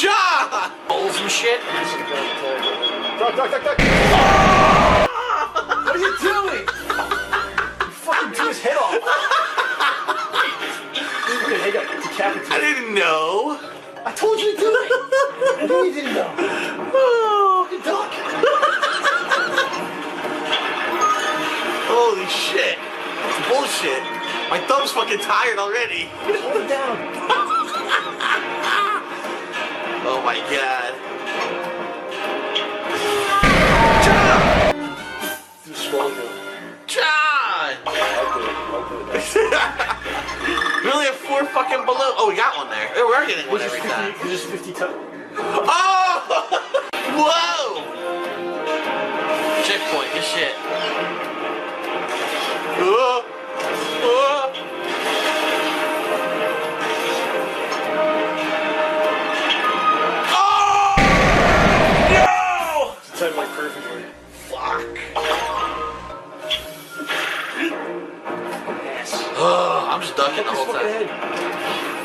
John! Holes and shit. Duck, duck, duck, duck. What are you doing? You fucking threw his head off. He got decapitated. I didn't know. I told you to do it. I knew you didn't know. Oh, Fucking duck. holy shit. It's bullshit. My thumb's fucking tired already. Hold it down. Oh my god. Too slow, dude. John! I'll do it. We only have 4 fucking below. Oh, we got one there. Oh, we're getting one every time. There's just 50 times. Oh! Whoa! Checkpoint, good shit. Oh! Oh! Oh! No! It's timed like perfectly. Fuck. Oh, I'm just ducking the whole time.